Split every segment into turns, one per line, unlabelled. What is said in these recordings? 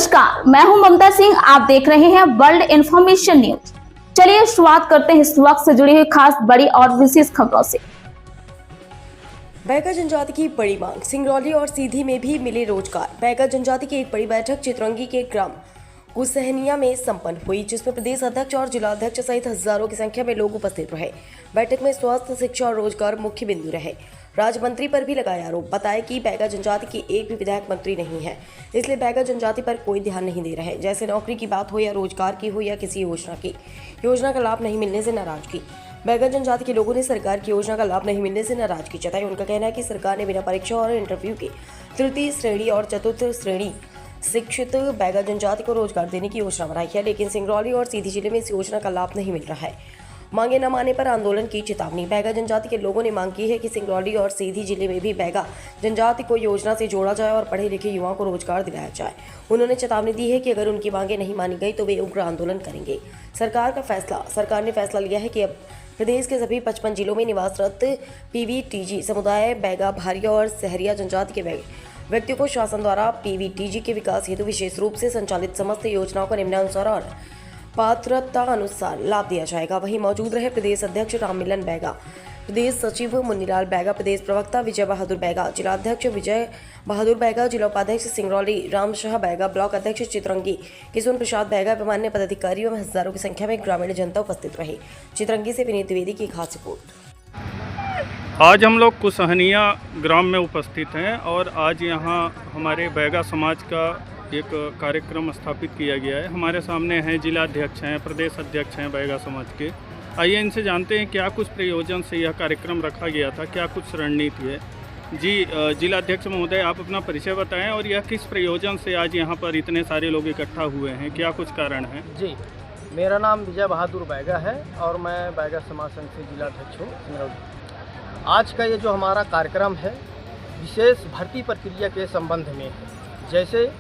नमस्कार, मैं हूं ममता सिंह। आप देख रहे हैं वर्ल्ड इंफॉर्मेशन न्यूज। चलिए शुरुआत करते हैं इस वक्त से जुड़ी हुई खास, बड़ी और विशेष खबरों से।
बैगा जनजाति की बड़ी मांग, सिंगरौली और सीधी में भी मिले रोजगार। बैगा जनजाति की एक बड़ी बैठक चितरंगी के ग्राम कुसहनिया में संपन्न हुई, जिसमें प्रदेश अध्यक्ष और जिलाध्यक्ष सहित हजारों की संख्या में लोग उपस्थित रहे। बैठक में स्वास्थ्य, शिक्षा और रोजगार मुख्य बिंदु रहे। राज्य मंत्री पर भी लगाया आरोप, बताया कि बैगा जनजाति की एक भी विधायक मंत्री नहीं है, इसलिए बैगा जनजाति पर कोई ध्यान नहीं दे रहे। जैसे नौकरी की बात हो या रोजगार की हो या किसी योजना का लाभ नहीं मिलने से नाराजगी। बैगा जनजाति के लोगों ने सरकार की योजना का लाभ नहीं मिलने से नाराजगी जताई। उनका कहना है कि सरकार ने बिना परीक्षा और इंटरव्यू के तृतीय श्रेणी और चतुर्थ श्रेणी शिक्षित बैगा जनजाति को रोजगार देने की योजना बनाई है, लेकिन सिंगरौली और सीधी जिले में इस योजना का लाभ नहीं मिल रहा है। मांगे न माने पर आंदोलन की चेतावनी। बैगा जनजाति के लोगों ने मांग की है कि सिंगरौली और सीधी जिले में भी बैगा जनजाति को योजना से जोड़ा जाए और पढ़े लिखे युवाओं को रोजगार दिलाया जाए। उन्होंने चेतावनी दी है कि अगर उनकी मांगे नहीं मानी गई तो वे उग्र आंदोलन करेंगे। सरकार ने फैसला लिया है कि अब प्रदेश के सभी 55 जिलों में निवासरत पीवीटीजी समुदाय बैगा, भारिया और सहरिया जनजाति के व्यक्तियों को शासन द्वारा पीवीटीजी के विकास हेतु विशेष रूप से संचालित समस्त योजनाओं को निम्नानुसार और पात्रता अनुसार लाभ दिया जाएगा। वहीं मौजूद रहे प्रदेश अध्यक्ष राममिलन बैगा, प्रदेश सचिव मुन्नीलाल बैगा, प्रदेश प्रवक्ता विजय बहादुर बैगा, जिलाध्यक्ष विजय बहादुर बैगा, जिला उपाध्यक्ष सिंगरौली रामशाह बैगा, ब्लॉक अध्यक्ष चितरंगी किशोर प्रसाद बैगा, अन्य पदाधिकारी एवं हजारों की संख्या में ग्रामीण जनता उपस्थित रही। चितरंगी से विनीत द्विवेदी की खास रिपोर्ट।
आज हम लोग कुसहनिया ग्राम में उपस्थित हैं और आज यहाँ हमारे बैगा समाज का एक कार्यक्रम स्थापित किया गया है। हमारे सामने हैं जिलाध्यक्ष हैं, प्रदेश अध्यक्ष हैं बैगा समाज के। आइए इनसे जानते हैं क्या कुछ प्रयोजन से यह कार्यक्रम रखा गया था, क्या कुछ रणनीति है। जी जिलाध्यक्ष महोदय, आप अपना परिचय बताएं और यह किस प्रयोजन से आज यहाँ पर इतने सारे लोग इकट्ठा हुए हैं, क्या कुछ कारण है।
जी, मेरा नाम विजय बहादुर बैगा है और मैं बैगा समाज संघ से जिलाध्यक्ष हूँ सिंगरौली। आज का ये जो हमारा कार्यक्रम है विशेष भर्ती प्रक्रिया के संबंध में है। जैसे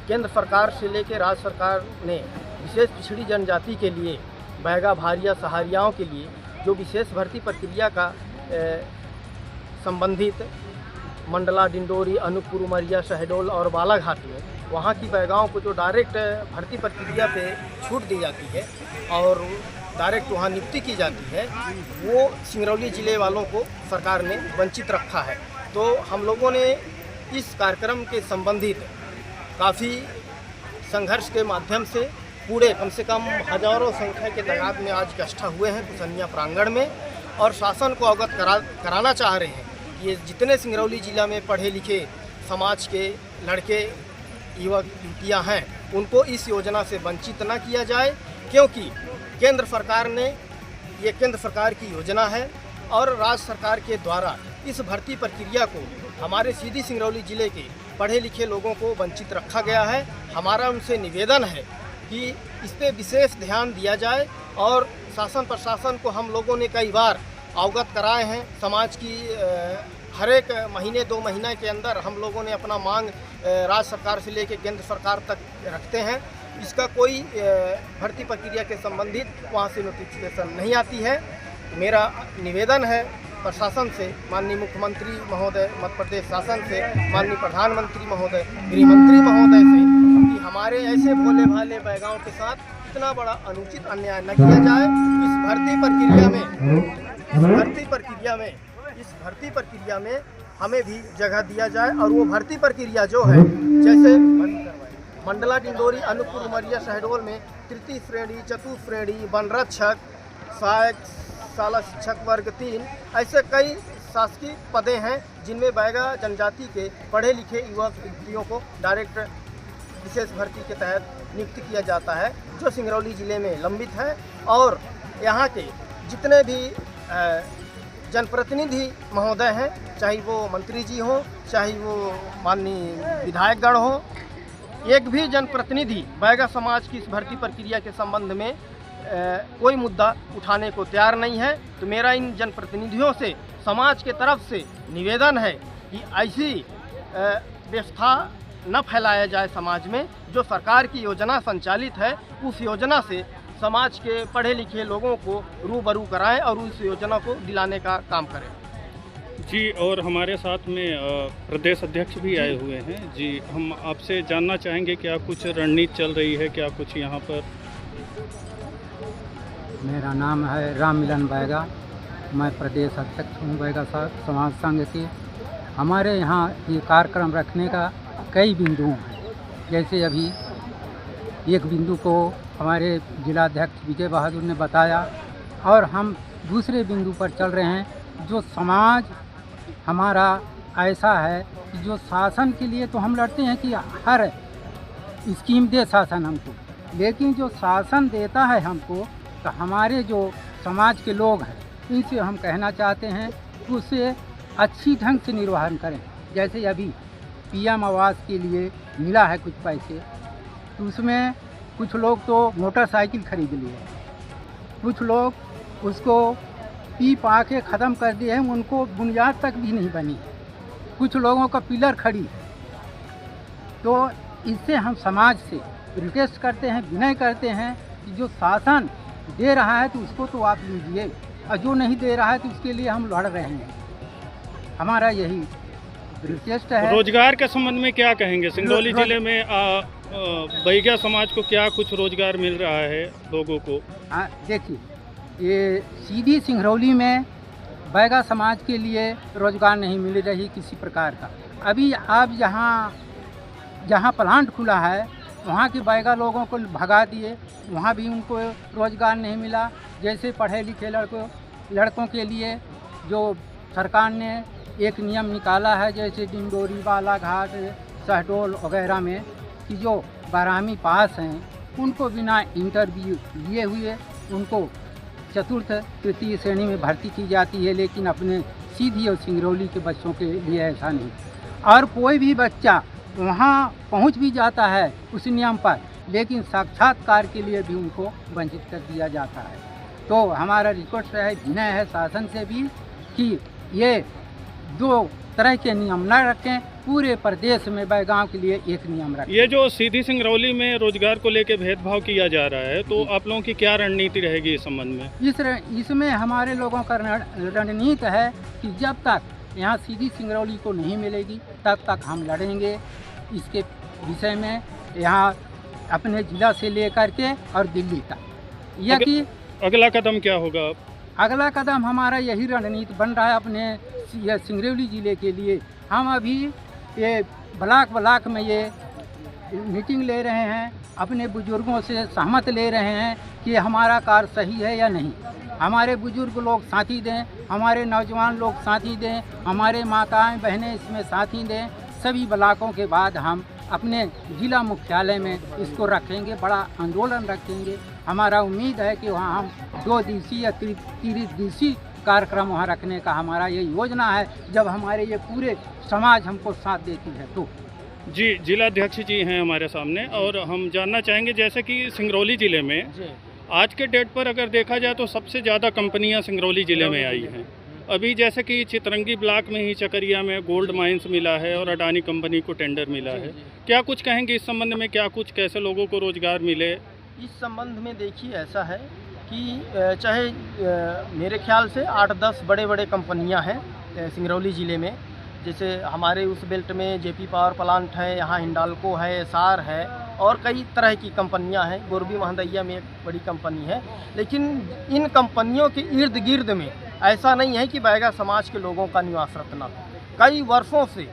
केंद्र सरकार से लेकर राज्य सरकार ने विशेष पिछड़ी जनजाति के लिए बैगा, भारिया, सहारियाओं के लिए जो विशेष भर्ती प्रक्रिया का संबंधित मंडला, डिंडोरी, अनूपपुर, उमरिया, शहडोल और बालाघाट में वहाँ की बैगाओं को जो डायरेक्ट भर्ती प्रक्रिया पे छूट दी जाती है और डायरेक्ट वहाँ नियुक्ति की जाती है, वो सिंगरौली ज़िले वालों को सरकार ने वंचित रखा है। तो हम लोगों ने इस कार्यक्रम के संबंधित काफ़ी संघर्ष के माध्यम से पूरे कम से कम हजारों संख्या के तादाद में आज इकट्ठा हुए हैं कुसहनिया प्रांगण में और शासन को अवगत कराना चाह रहे हैं। ये जितने सिंगरौली जिला में पढ़े लिखे समाज के लड़के, युवक, युवतियाँ हैं, उनको इस योजना से वंचित न किया जाए, क्योंकि केंद्र सरकार ने, ये केंद्र सरकार की योजना है और राज्य सरकार के द्वारा इस भर्ती प्रक्रिया को हमारे सीधी सिंगरौली ज़िले के पढ़े लिखे लोगों को वंचित रखा गया है। हमारा उनसे निवेदन है कि इस पर विशेष ध्यान दिया जाए और शासन प्रशासन को हम लोगों ने कई बार अवगत कराए हैं। समाज की हर एक महीने 2 महीने के अंदर हम लोगों ने अपना मांग राज्य सरकार से लेकर केंद्र सरकार तक रखते हैं। इसका कोई भर्ती प्रक्रिया के संबंधित वहाँ से नोटिफिकेशन नहीं आती है। मेरा निवेदन है प्रशासन से, माननीय मुख्यमंत्री महोदय, मध्य प्रदेश शासन से, माननीय प्रधानमंत्री महोदय, गृह मंत्री महोदय से कि हमारे ऐसे भोले भाले बैगाओं के साथ इतना बड़ा अनुचित अन्याय न किया जाए। इस भर्ती प्रक्रिया में हमें भी जगह दिया जाए और वो भर्ती प्रक्रिया जो है, जैसे मंडला, डिंडोरी, अनूपपुर, उमरिया, शहडोल में तृतीय श्रेणी, चतुर्थ श्रेणी, वन रक्षक, सहायक शाला शिक्षक वर्ग 3, ऐसे कई शासकीय पदे हैं जिनमें बैगा जनजाति के पढ़े लिखे युवक युवतियों को डायरेक्ट विशेष भर्ती के तहत नियुक्त किया जाता है, जो सिंगरौली ज़िले में लंबित है। और यहाँ के जितने भी जनप्रतिनिधि महोदय हैं, चाहे वो मंत्री जी हों, चाहे वो माननीय विधायकगण हों, एक भी जनप्रतिनिधि बैगा समाज की इस भर्ती प्रक्रिया के संबंध में कोई मुद्दा उठाने को तैयार नहीं है। तो मेरा इन जनप्रतिनिधियों से समाज के तरफ से निवेदन है कि ऐसी व्यवस्था न फैलाया जाए समाज में। जो सरकार की योजना संचालित है उस योजना से समाज के पढ़े लिखे लोगों को रूबरू कराएं और उस योजना को दिलाने का काम करें।
जी, और हमारे साथ में प्रदेश अध्यक्ष भी आए हुए हैं। जी, हम आपसे जानना चाहेंगे क्या कुछ रणनीति चल रही है, क्या कुछ यहाँ पर?
मेरा नाम है राम मिलन बैगा, मैं प्रदेश अध्यक्ष हूँ बैगा समाज संघ के। हमारे यहाँ ये कार्यक्रम रखने का कई बिंदु हैं। जैसे अभी एक बिंदु को हमारे जिलाध्यक्ष विजय बहादुर ने बताया और हम दूसरे बिंदु पर चल रहे हैं। जो समाज हमारा ऐसा है कि जो शासन के लिए तो हम लड़ते हैं कि हर स्कीम दे शासन हमको, लेकिन जो शासन देता है हमको तो हमारे जो समाज के लोग हैं इनसे हम कहना चाहते हैं कि उससे अच्छी ढंग से निर्वहन करें। जैसे अभी पीएम आवास के लिए मिला है कुछ पैसे, तो उसमें कुछ लोग तो मोटरसाइकिल खरीद लिए, कुछ लोग उसको पी पा के ख़त्म कर दिए हैं, उनको बुनियाद तक भी नहीं बनी, कुछ लोगों का पिलर खड़ी। तो इससे हम समाज से रिक्वेस्ट करते हैं, विनय करते हैं कि जो शासन दे रहा है तो उसको तो आप लीजिए, और जो नहीं दे रहा है तो उसके लिए हम लड़ रहे हैं। हमारा यही रिक्वेस्ट है।
रोजगार के संबंध में क्या कहेंगे? सिंगरौली जिले में बैगा समाज को क्या कुछ रोजगार मिल रहा है लोगों को?
देखिए, ये सीधी सिंगरौली में बैगा समाज के लिए रोजगार नहीं मिल रही किसी प्रकार का। अभी आप जहाँ प्लांट खुला है वहाँ के बैगा लोगों को भगा दिए, वहाँ भी उनको रोजगार नहीं मिला। जैसे पढ़े लिखे लड़कों के लिए जो सरकार ने एक नियम निकाला है, जैसे डिंडोरी, बालाघाट, शहडोल वगैरह में कि जो 12वीं पास हैं उनको बिना इंटरव्यू लिए हुए उनको चतुर्थ तृतीय श्रेणी में भर्ती की जाती है, लेकिन अपने सीधी और सिंगरौली के बच्चों के लिए ऐसा नहीं। और कोई भी बच्चा वहाँ पहुँच भी जाता है उस नियम पर, लेकिन साक्षात्कार के लिए भी उनको वंचित कर दिया जाता है। तो हमारा रिक्वेस्ट है, विनय है शासन से भी कि ये दो तरह के नियम न रखें, पूरे प्रदेश में बैगाओं के लिए एक नियम रखें।
ये जो सीधी सिंगरौली में रोजगार को लेकर भेदभाव किया जा रहा है, तो आप लोगों की क्या रणनीति रहेगी इस संबंध में?
इसमें हमारे लोगों का रणनीति है कि जब तक यहाँ सीधी सिंगरौली को नहीं मिलेगी तब तक हम लड़ेंगे इसके विषय में, यहाँ अपने जिला से लेकर के और दिल्ली तक। यह कि
अगला कदम क्या होगा?
अगला कदम हमारा यही रणनीति बन रहा है अपने सिंगरौली ज़िले के लिए। हम अभी ये ब्लॉक में ये मीटिंग ले रहे हैं, अपने बुजुर्गों से सहमत ले रहे हैं कि हमारा कार्य सही है या नहीं। हमारे बुजुर्ग लोग साथी दें, हमारे नौजवान लोग साथी दें, हमारे माताएं बहनें इसमें साथी दें। सभी ब्लॉकों के बाद हम अपने जिला मुख्यालय में इसको रखेंगे, बड़ा आंदोलन रखेंगे। हमारा उम्मीद है कि वहाँ हम 2 दिवसीय या 3 दिवसीय कार्यक्रम वहाँ रखने का हमारा ये योजना है, जब हमारे ये पूरे समाज हमको साथ देती है तो।
जी, जिलाध्यक्ष जी हैं हमारे सामने, और हम जानना चाहेंगे जैसे कि सिंगरौली ज़िले में आज के डेट पर अगर देखा जाए तो सबसे ज़्यादा कंपनियां सिंगरौली ज़िले में आई हैं। अभी जैसे कि चितरंगी ब्लॉक में ही चकरिया में गोल्ड माइंस मिला है और अडानी कंपनी को टेंडर मिला है। क्या कुछ कहेंगे इस संबंध में? क्या कुछ कैसे लोगों को रोजगार मिले?
इस संबंध में देखिए, ऐसा है कि चाहे मेरे ख्याल से 8-10 बड़े कंपनियां हैं सिंगरौली ज़िले में। जैसे हमारे उस बेल्ट में जेपी पावर प्लांट है, यहाँ हिंडाल्को है, एसार है और कई तरह की कंपनियां हैं। गोरबी महदैया में एक बड़ी कंपनी है। लेकिन इन कंपनियों के इर्द गिर्द में ऐसा नहीं है कि बैगा समाज के लोगों का निवासरत न हो। कई वर्षों से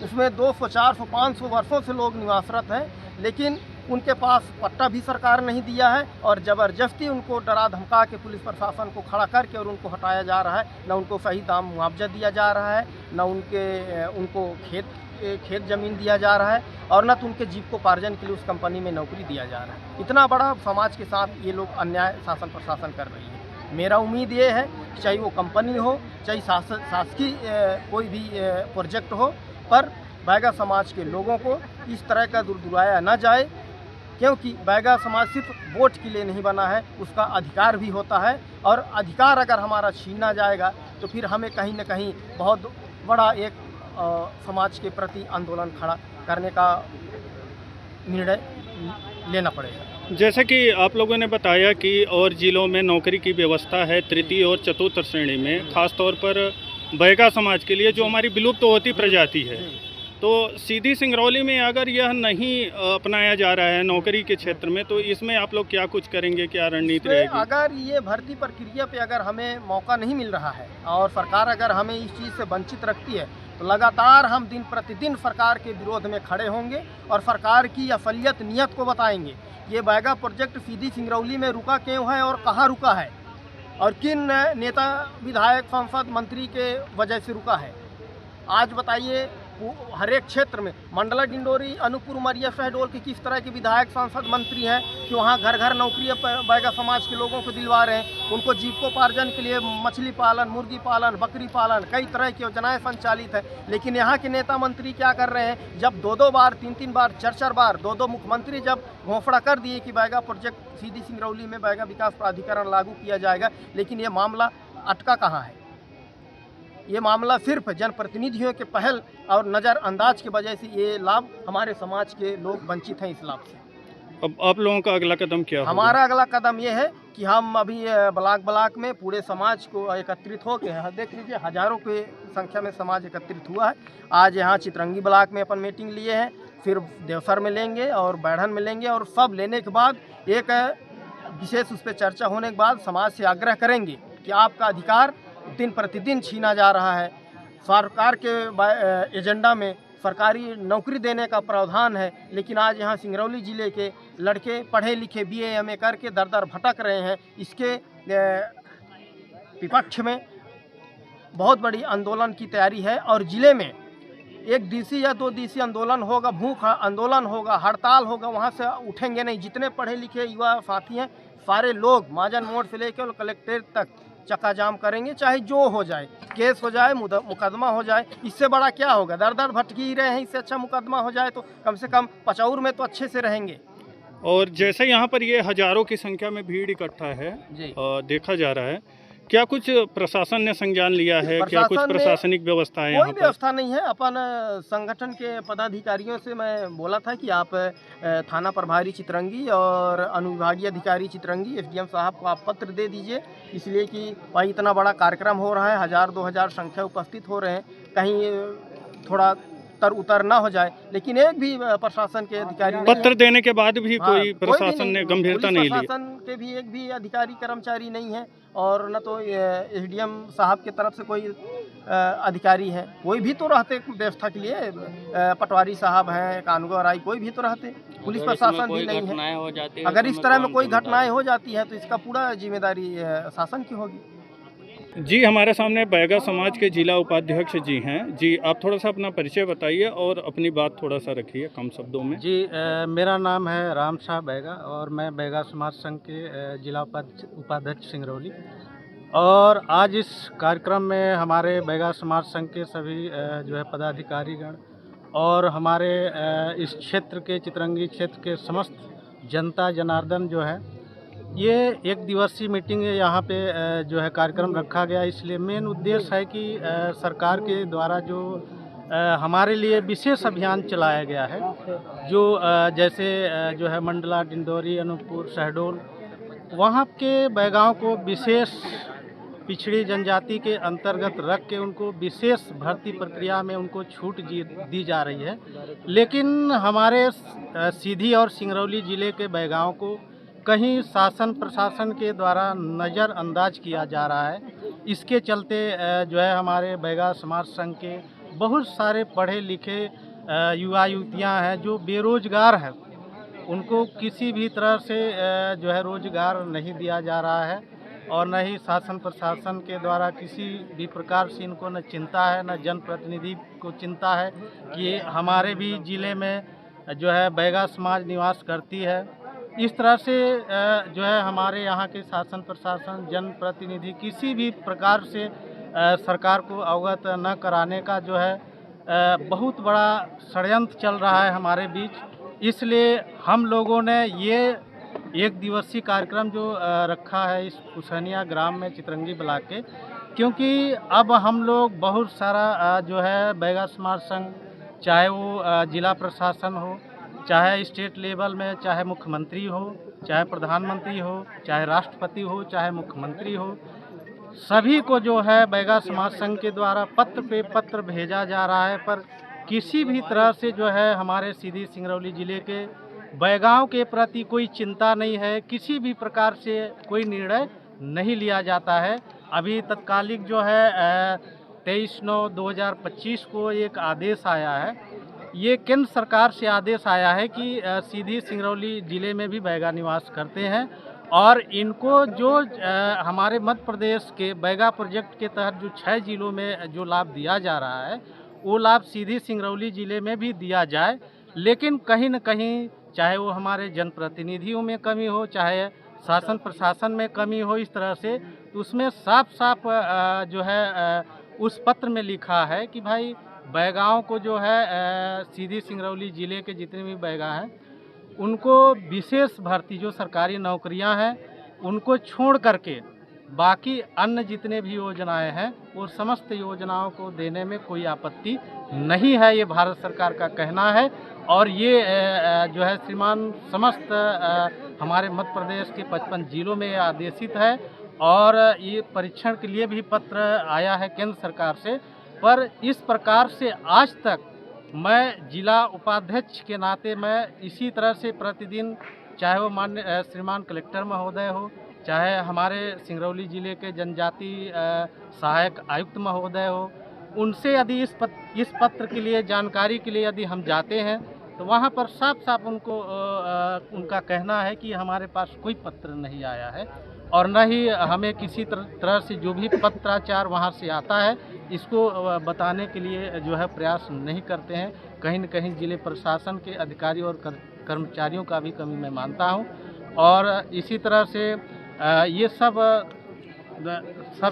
उसमें 200, 400, 500 वर्षों से लोग निवासरत हैं, लेकिन उनके पास पट्टा भी सरकार नहीं दिया है और ज़बरदस्ती उनको डरा धमका के पुलिस प्रशासन को खड़ा करके और उनको हटाया जा रहा है। न उनको सही दाम मुआवजा दिया जा रहा है, न उनको खेत ज़मीन दिया जा रहा है, और न तो उनके जीविकोपार्जन के लिए उस कंपनी में नौकरी दिया जा रहा है। इतना बड़ा समाज के साथ ये लोग अन्याय शासन प्रशासन कर रही है। मेरा उम्मीद ये है कि चाहे वो कंपनी हो, चाहे शासकीय कोई भी प्रोजेक्ट हो, पर बैगा समाज के लोगों को इस तरह का दुराया न जाए, क्योंकि बैगा समाज सिर्फ वोट के लिए नहीं बना है, उसका अधिकार भी होता है। और अधिकार अगर हमारा छीना जाएगा तो फिर हमें कहीं न कहीं बहुत बड़ा एक समाज के प्रति आंदोलन खड़ा करने का निर्णय लेना पड़ेगा।
जैसे कि आप लोगों ने बताया कि और जिलों में नौकरी की व्यवस्था है तृतीय और चतुर्थ श्रेणी में, खास तौर पर बैगा समाज के लिए, जो हमारी विलुप्त होती प्रजाति है। तो सीधी सिंगरौली में अगर यह नहीं अपनाया जा रहा है नौकरी के क्षेत्र में, तो इसमें आप लोग क्या कुछ करेंगे, क्या रणनीति रहेगी?
अगर ये भर्ती प्रक्रिया पे अगर हमें मौका नहीं मिल रहा है और सरकार अगर हमें इस चीज़ से वंचित रखती है, तो लगातार हम दिन प्रतिदिन सरकार के विरोध में खड़े होंगे और सरकार की असलियत नियत को बताएंगे। ये बैगा प्रोजेक्ट सीधी सिंगरौली में रुका क्यों है और कहाँ रुका है और किन नेता, विधायक, सांसद, मंत्री के वजह से रुका है। आज बताइए, हर एक क्षेत्र में मंडला, डिंडोरी, अनूपपुर, उमरिया, शहडोल के किस तरह के विधायक, सांसद, मंत्री हैं कि वहाँ घर घर नौकरी बैगा समाज के लोगों को दिलवा रहे हैं। उनको जीविकोपार्जन के लिए मछली पालन, मुर्गी पालन, बकरी पालन, कई तरह की योजनाएं संचालित है। लेकिन यहाँ के नेता मंत्री क्या कर रहे हैं, जब 2-2 बार, 3-3 बार, 4-4 बार 2-2 मुख्यमंत्री जब घोषणा कर दिए कि बैगा प्रोजेक्ट सीधी सिंगरौली में बैगा विकास प्राधिकरण लागू किया जाएगा, लेकिन ये मामला अटका कहाँ है। ये मामला सिर्फ जनप्रतिनिधियों के पहल और नज़रअंदाज की वजह से ये लाभ हमारे समाज के लोग वंचित हैं इस लाभ से।
अब आप लोगों का अगला कदम क्या होगा?
हमारा अगला कदम ये है कि हम अभी ब्लॉक में पूरे समाज को एकत्रित होकर, देख लीजिए हजारों की संख्या में समाज एकत्रित हुआ है। आज यहाँ चितरंगी ब्लॉक में अपन मीटिंग लिए हैं, फिर देवसर में लेंगे और बैढ़न में लेंगे, और सब लेने के बाद एक विशेष उस पर चर्चा होने के बाद समाज से आग्रह करेंगे कि आपका अधिकार दिन प्रतिदिन छीना जा रहा है। सरकार के एजेंडा में सरकारी नौकरी देने का प्रावधान है, लेकिन आज यहाँ सिंगरौली ज़िले के लड़के पढ़े लिखे BA MA करके दर दर भटक रहे हैं। इसके विपक्ष में बहुत बड़ी आंदोलन की तैयारी है और ज़िले में 1 दिवसीय या 2 दिवसीय आंदोलन होगा, भूख आंदोलन होगा, हड़ताल होगा, वहाँ से उठेंगे नहीं। जितने पढ़े लिखे युवा साथी हैं सारे लोग महाजन मोड़ से लेकर कलेक्ट्रेट तक चक्का जाम करेंगे, चाहे जो हो जाए, केस हो जाए, मुकदमा हो जाए। इससे बड़ा क्या होगा, दर दर भटकी ही रहे हैं। इससे अच्छा मुकदमा हो जाए तो कम से कम पचौर में तो अच्छे से रहेंगे।
और जैसे यहाँ पर ये हजारों की संख्या में भीड़ इकट्ठा है, देखा जा रहा है, क्या कुछ प्रशासन ने संज्ञान लिया है? क्या कुछ प्रशासनिक व्यवस्था है?
कोई व्यवस्था नहीं है। अपन संगठन के पदाधिकारियों से मैं बोला था कि आप थाना प्रभारी चितरंगी और अनुविभागीय अधिकारी चितरंगी SDM साहब को आप पत्र दे दीजिए, इसलिए कि भाई इतना बड़ा कार्यक्रम हो रहा है, 1000-2000 संख्या उपस्थित हो रहे हैं, कहीं थोड़ा तर उतर ना हो जाए। लेकिन एक भी प्रशासन के अधिकारी
पत्र देने के बाद भी कोई प्रशासन ने गंभीरता नहीं ली।
प्रशासन के भी एक भी अधिकारी कर्मचारी नहीं है और न तो SDM साहब के तरफ से कोई अधिकारी है। कोई भी तो रहते व्यवस्था के लिए, पटवारी साहब हैं, कानून राय, कोई भी तो रहते, पुलिस प्रशासन भी नहीं है। अगर इस तरह में कोई घटनाएं हो जाती है तो इसका पूरा जिम्मेदारी शासन की होगी।
जी, हमारे सामने बैगा समाज के जिला उपाध्यक्ष जी हैं। जी, आप थोड़ा सा अपना परिचय बताइए और अपनी बात थोड़ा सा रखिए कम शब्दों में।
जी, मेरा नाम है राम शाह बैगा और मैं बैगा समाज संघ के जिला उपाध्यक्ष सिंगरौली। और आज इस कार्यक्रम में हमारे बैगा समाज संघ के सभी जो है पदाधिकारीगण और हमारे इस क्षेत्र के, चितरंगी क्षेत्र के समस्त जनता जनार्दन जो है, ये 1 दिवसीय मीटिंग यहाँ पे जो है कार्यक्रम रखा गया। इसलिए मेन उद्देश्य है कि सरकार के द्वारा जो हमारे लिए विशेष अभियान चलाया गया है, जो जैसे जो है मंडला, डिंडोरी, अनूपपुर, शहडोल, वहाँ के बैगाओं को विशेष पिछड़ी जनजाति के अंतर्गत रख के उनको विशेष भर्ती प्रक्रिया में उनको छूट दी जा रही है। लेकिन हमारे सीधी और सिंगरौली ज़िले के बैगाओं को कहीं शासन प्रशासन के द्वारा नज़रअंदाज किया जा रहा है। इसके चलते जो है हमारे बैगा समाज संघ के बहुत सारे पढ़े लिखे युवा युवतियां हैं जो बेरोजगार हैं, उनको किसी भी तरह से जो है रोजगार नहीं दिया जा रहा है और न ही शासन प्रशासन के द्वारा किसी भी प्रकार से इनको न चिंता है, न जनप्रतिनिधि को चिंता है कि हमारे भी ज़िले में जो है बैगा समाज निवास करती है। इस तरह से जो है हमारे यहाँ के शासन प्रशासन, जनप्रतिनिधि किसी भी प्रकार से सरकार को अवगत न कराने का जो है बहुत बड़ा षड्यंत्र चल रहा है हमारे बीच। इसलिए हम लोगों ने ये 1 दिवसीय कार्यक्रम जो रखा है इस कुसहनिया ग्राम में चितरंगी ब्लॉक के, क्योंकि अब हम लोग बहुत सारा जो है बैगा समाज संघ, चाहे वो जिला प्रशासन हो, चाहे स्टेट लेवल में, चाहे मुख्यमंत्री हो, चाहे प्रधानमंत्री हो, चाहे राष्ट्रपति हो, चाहे मुख्यमंत्री हो,
सभी को जो है बैगा समाज संघ के द्वारा पत्र पे पत्र भेजा जा रहा है, पर किसी भी तरह से जो है हमारे सीधी सिंगरौली ज़िले के बैगाओं के प्रति कोई चिंता नहीं है, किसी भी प्रकार से कोई निर्णय नहीं लिया जाता है। अभी तत्कालिक जो है 23/9/2025 को एक आदेश आया है, ये केंद्र सरकार से आदेश आया है कि सीधी सिंगरौली ज़िले में भी बैगा निवास करते हैं और इनको जो हमारे मध्य प्रदेश के बैगा प्रोजेक्ट के तहत जो 6 जिलों में जो लाभ दिया जा रहा है वो लाभ सीधी सिंगरौली ज़िले में भी दिया जाए। लेकिन कहीं न कहीं चाहे वो हमारे जनप्रतिनिधियों में कमी हो, चाहे शासन प्रशासन में कमी हो, इस तरह से तो उसमें साफ साफ जो है उस पत्र में लिखा है कि भाई बैगाओं को जो है सीधी सिंगरौली ज़िले के जितने भी बैगा हैं उनको विशेष भर्ती जो सरकारी नौकरियां हैं उनको छोड़ करके बाकी अन्य जितने भी योजनाएं हैं वो समस्त योजनाओं को देने में कोई आपत्ति नहीं है, ये भारत सरकार का कहना है। और ये जो है श्रीमान समस्त हमारे मध्य प्रदेश के 55 जिलों में आदेशित है और ये परीक्षण के लिए भी पत्र आया है केंद्र सरकार से। पर इस प्रकार से आज तक मैं जिला उपाध्यक्ष के नाते मैं इसी तरह से प्रतिदिन, चाहे वो माननीय श्रीमान कलेक्टर महोदय हो, चाहे हमारे सिंगरौली ज़िले के जनजाति सहायक आयुक्त महोदय हो, उनसे यदि इस पत्र के लिए जानकारी के लिए यदि हम जाते हैं तो वहाँ पर साफ साफ उनका कहना है कि हमारे पास कोई पत्र नहीं आया है और न ही हमें किसी तरह से जो भी पत्राचार वहाँ से आता है इसको बताने के लिए जो है प्रयास नहीं करते हैं। कहीं न कहीं जिले प्रशासन के अधिकारी और कर्मचारियों का भी कमी मैं मानता हूँ और इसी तरह से ये सब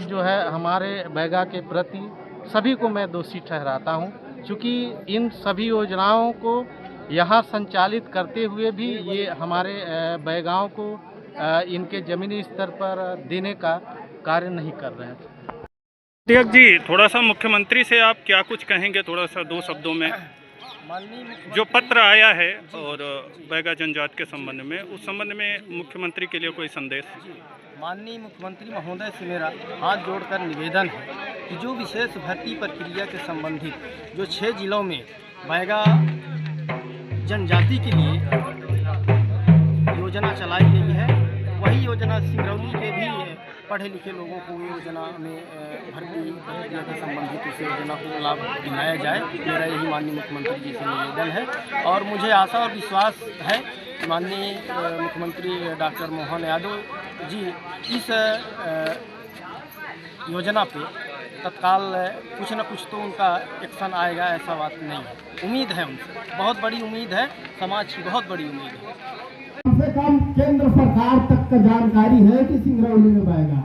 जो है हमारे बैगा के प्रति सभी को मैं दोषी ठहराता हूँ, क्योंकि इन सभी योजनाओं को यहाँ संचालित करते हुए भी ये हमारे बैगाओं को इनके ज़मीनी स्तर पर देने का कार्य नहीं कर रहे हैं।
अध्यक्ष जी, थोड़ा सा मुख्यमंत्री से आप क्या कुछ कहेंगे, थोड़ा सा 2 शब्दों में? जो पत्र आया है और बैगा जनजाति के संबंध में, उस संबंध में मुख्यमंत्री के लिए कोई संदेश?
माननीय मुख्यमंत्री महोदय से मेरा हाथ जोड़कर निवेदन है कि जो विशेष भर्ती प्रक्रिया के संबंधित जो 6 जिलों में बैगा जनजाति के लिए योजना चलाई गई है, वही योजना सिंगरौली के भी पढ़े लिखे लोगों को योजना में भर्ती प्रक्रिया के संबंधित उस योजना को लाभ दिलाया जाए। मेरा यही माननीय मुख्यमंत्री जी से निवेदन है और मुझे आशा और विश्वास है कि माननीय मुख्यमंत्री डॉक्टर मोहन यादव जी इस योजना पे तत्काल कुछ न कुछ तो उनका एक्शन आएगा, ऐसा बात नहीं है। उम्मीद है उनसे, बहुत बड़ी उम्मीद है, समाज की बहुत बड़ी उम्मीद है।
कम से कम केंद्र सरकार तक का जानकारी है कि सिंगरौली में बैगा,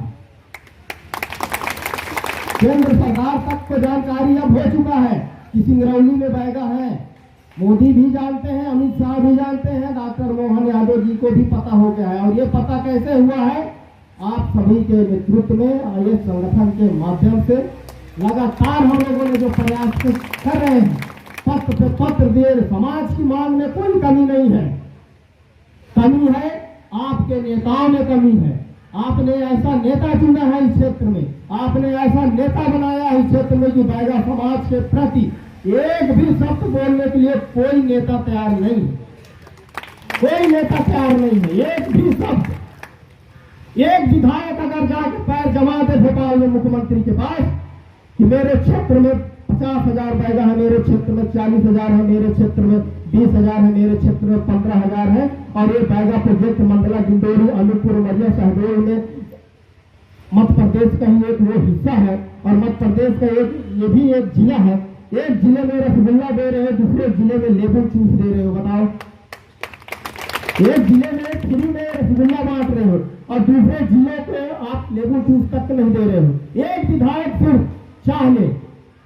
केंद्र सरकार तक को जानकारी अब हो चुका है कि सिंगरौली में बैगा है। मोदी भी जानते हैं, अमित शाह भी जानते हैं, डॉक्टर मोहन यादव जी को भी पता हो गया है। और ये पता कैसे हुआ है? आप सभी के नेतृत्व में और ये संगठन के माध्यम से लगातार हम लोगों ने जो प्रयास कर रहे हैं, पत्र पे पत्र दे, समाज की मांग में कोई कमी नहीं है। कमी है आपके नेताओं में कमी है। आपने ऐसा नेता चुना है इस क्षेत्र में, आपने ऐसा नेता बनाया है इस क्षेत्र में कि बैगा समाज के प्रति एक भी शब्द बोलने के लिए कोई नेता तैयार नहीं है, कोई नेता तैयार नहीं है। एक भी शब्द, एक विधायक अगर जाकर पैर जमा दे भोपाल में मुख्यमंत्री के पास कि मेरे क्षेत्र में 50,000 बैगा है, मेरे क्षेत्र में 40,000 है, मेरे क्षेत्र में 20,000 है, मेरे क्षेत्र में 15,000 है, और ये बैगा प्रोजेक्ट मंडला डिंडोरी अनूपपुर उमरिया शहडोल में मध्य प्रदेश का ही एक वो हिस्सा है। और मध्य प्रदेश का ये भी एक जिला है। एक जिले में रसगुल्ला दे रहे हो, दूसरे जिले में लेबू चूस दे रहे हो। बताओ, एक जिले में फ्री में रसगुल्ला बांट रहे हो और दूसरे जिले पे आप लेबू चूस तक नहीं दे रहे हो। एक विधायक सिर्फ चाह ले,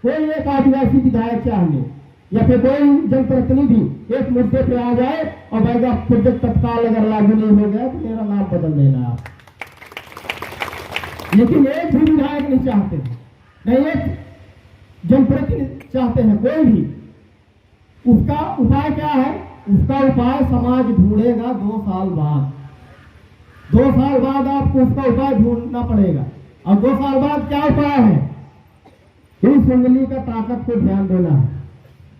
कोई एक आदिवासी विधायक चाह ले या फिर कोई जनप्रतिनिधि एक मुद्दे पे आ जाए और बैगा प्रोजेक्ट तत्काल अगर लागू नहीं हो गया तो मेरा नाम बदल देना आप। लेकिन एक भी विधायक नहीं चाहते, नहीं एक जनप्रतिनिधि चाहते हैं कोई भी। उसका उपाय क्या है? उसका उपाय समाज ढूंढेगा 2 साल बाद। 2 साल बाद आपको उसका उपाय ढूंढना पड़ेगा। और 2 साल बाद क्या उपाय है? इस उंगली का ताकत को ध्यान देना है।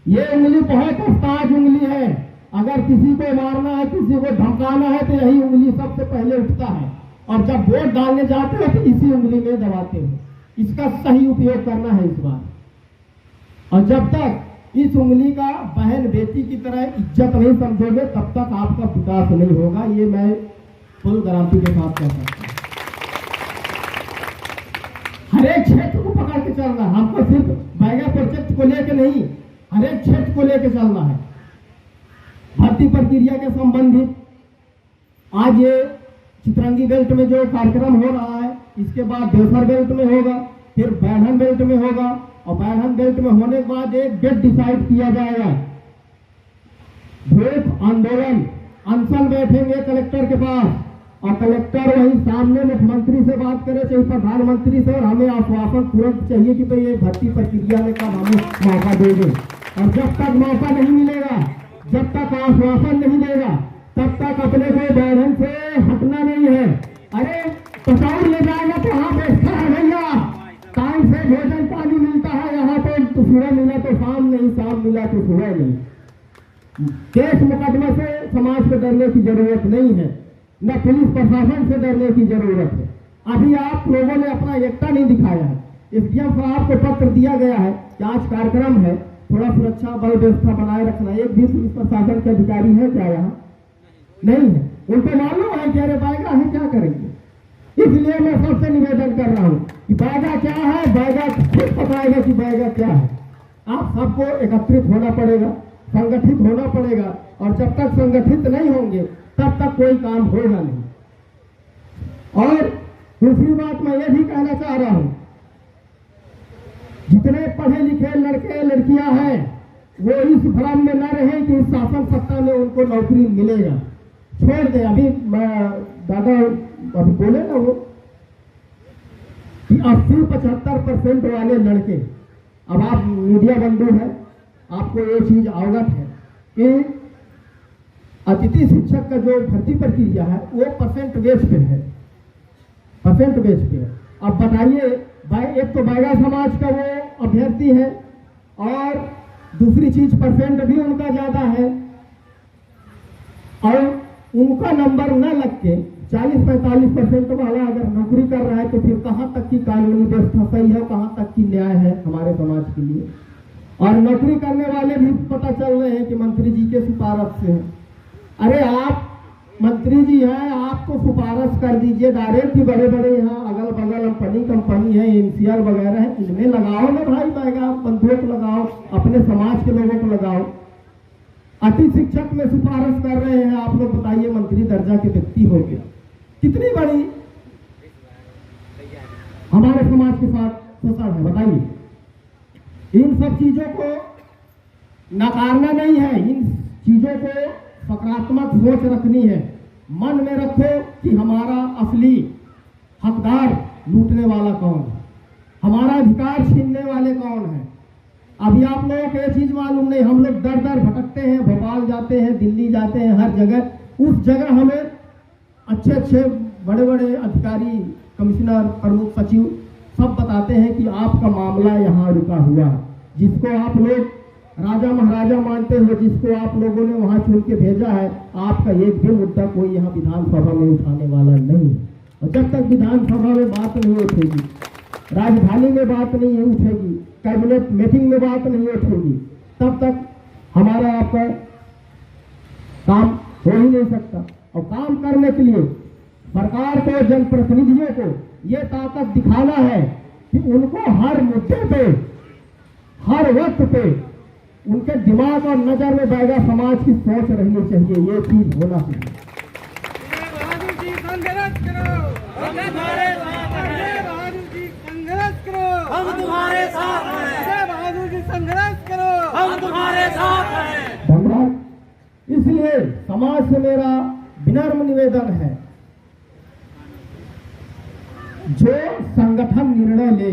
ये उंगली बहुत उस्ताद उंगली है। अगर किसी को मारना है, किसी को धमकाना है, तो यही उंगली सबसे पहले उठता है। और जब वोट डालने जाते हो तो इसी उंगली में दबाते हो। इसका सही उपयोग करना है इस बार। और जब तक इस उंगली का बहन बेटी की तरह इज्जत नहीं समझोगे, तब तक आपका विकास नहीं होगा। ये मैं फुल गारंटी के साथ कह सकता हूं। हर एक क्षेत्र को पकड़ के चलना है। हमको सिर्फ बैगा प्रोजेक्ट को लेकर नहीं, हर एक क्षेत्र को लेकर चलना है। भर्ती प्रक्रिया के संबंधित आज ये चितरंगी बेल्ट में जो कार्यक्रम हो रहा है, इसके बाद देवसर बेल्ट में होगा, फिर बैढ़न बेल्ट में होगा, और बैढ़न बेल्ट में होने के बाद एक डेट डिसाइड किया जाएगा। भूख आंदोलन अनशन बैठेंगे कलेक्टर के पास, और कलेक्टर वही सामने मुख्यमंत्री से बात करे, चाहे प्रधानमंत्री से, और हमें आश्वासन तुरंत चाहिए कि भाई ये भर्ती प्रक्रिया में कब हमें मौका देंगे। और जब तक मौका नहीं मिलेगा, जब तक आश्वासन नहीं देगा, तब तक अपने को बैठन से हटना नहीं है। अरे पसाउर ले जाएगा तो हाँ बेचता है भैया, टाइम से भोजन पानी मिलता है। यहाँ पे तो सुबह मिला तो शाम नहीं, शाम मिला तो सुबह नहीं। केस मुकदमे से समाज को डरने की जरूरत नहीं है, न पुलिस प्रशासन से डरने की जरूरत है। अभी आप लोगों ने अपना एकता नहीं दिखाया है। एसडीएम साहब को पत्र दिया गया है कि आज कार्यक्रम है, थोड़ा सुरक्षा बल व्यवस्था बनाए रखना। एक भी पुलिस प्रशासन के अधिकारी है क्या यहाँ? नहीं है। उनको मालूम है कि अरे बैगा है, क्या करेंगे। इसलिए मैं सबसे निवेदन कर रहा हूँ कि बैगा क्या है, बैगा खुद बताएगा कि बैगा क्या है। आप सबको एकत्रित होना पड़ेगा, संगठित होना पड़ेगा, और जब तक संगठित नहीं होंगे तब तक कोई काम होगा नहीं। और दूसरी बात मैं ये भी कहना चाह रहा हूँ, जितने पढ़े लिखे लड़के लड़कियां हैं वो इस भ्रम में न रहे कि इस शासन सत्ता में उनको नौकरी मिलेगा। छोड़ दे। अभी दादा अभी बोले ना वो कि 80-75% वाले लड़के, अब आप मीडिया बंधु है, आपको ये चीज अवगत है कि अतिथि शिक्षक का जो भर्ती प्रक्रिया है वो परसेंट बेस पे है, परसेंट बेस पे है। अब बताइए, एक तो बैगा समाज का वो अभ्यर्थी है, और दूसरी चीज परसेंट भी उनका ज्यादा है, और उनका नंबर न लग के 40-45% वाला अगर नौकरी कर रहा है, तो फिर कहाँ तक की कानूनी व्यवस्था सही है, कहाँ तक की न्याय है हमारे समाज के लिए। और नौकरी करने वाले भी पता चल रहे हैं कि मंत्री जी के सिफारिश से हैं। अरे आप मंत्री जी हैं, आपको सिफारिश कर दीजिए डायरेक्ट ही। बड़े बड़े यहाँ अगल बगल कंपनी है, एमसीआर वगैरह है, इनमें लगाओ ना भाई बैगा, बंधुओं को लगाओ, अपने समाज के लोगों को लगाओ। अति शिक्षक में सिफारिश कर रहे हैं आप लोग, बताइए मंत्री दर्जा के व्यक्ति हो गया, कितनी बड़ी हमारे समाज के साथ शोषण है। बताइए, इन सब चीजों को नकारना नहीं है, इन चीजों को सकारात्मक सोच रखनी है। मन में रखो कि हमारा असली हकदार लूटने वाला कौन है, हमारा अधिकार छीनने वाले कौन है। अभी आप लोगों को ये चीज मालूम नहीं, हम लोग दर दर भटकते हैं, भोपाल जाते हैं, दिल्ली जाते हैं, हर जगह उस जगह हमें अच्छे अच्छे बड़े बड़े अधिकारी, कमिश्नर, प्रमुख सचिव सब बताते हैं कि आपका मामला यहाँ रुका हुआ है। जिसको आप लोग राजा महाराजा मानते हो, जिसको आप लोगों ने वहाँ चुन के भेजा है, आपका एक भी मुद्दा कोई यहाँ विधानसभा में उठाने वाला नहीं है। और जब तक विधानसभा में बात नहीं उठेगी, राजधानी में बात नहीं उठेगी, कैबिनेट मीटिंग में बात नहीं उठेगी, तब तक हमारा आपका काम हो ही नहीं सकता। और काम करने के लिए सरकार को, जनप्रतिनिधियों को ये ताकत दिखाना है कि उनको हर मुद्दे पे, हर वक्त पे उनके दिमाग और नजर में बैगा समाज की सोच रहनी चाहिए। ये चीज होना चाहिए।
बहादुर जी संघर्ष करो, हम तुम्हारे साथ हैं। बहादुर जी संघर्ष करो, हम तुम्हारे साथ हैं। बहादुर जी संघर्ष करो, हम तुम्हारे साथ हैं।
धन्यवाद। इसलिए समाज से मेरा विनम्र निवेदन है, जो संगठन निर्णय ले,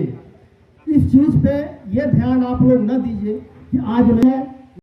इस चीज पे ये ध्यान आप लोग न दीजिए कि आज मैं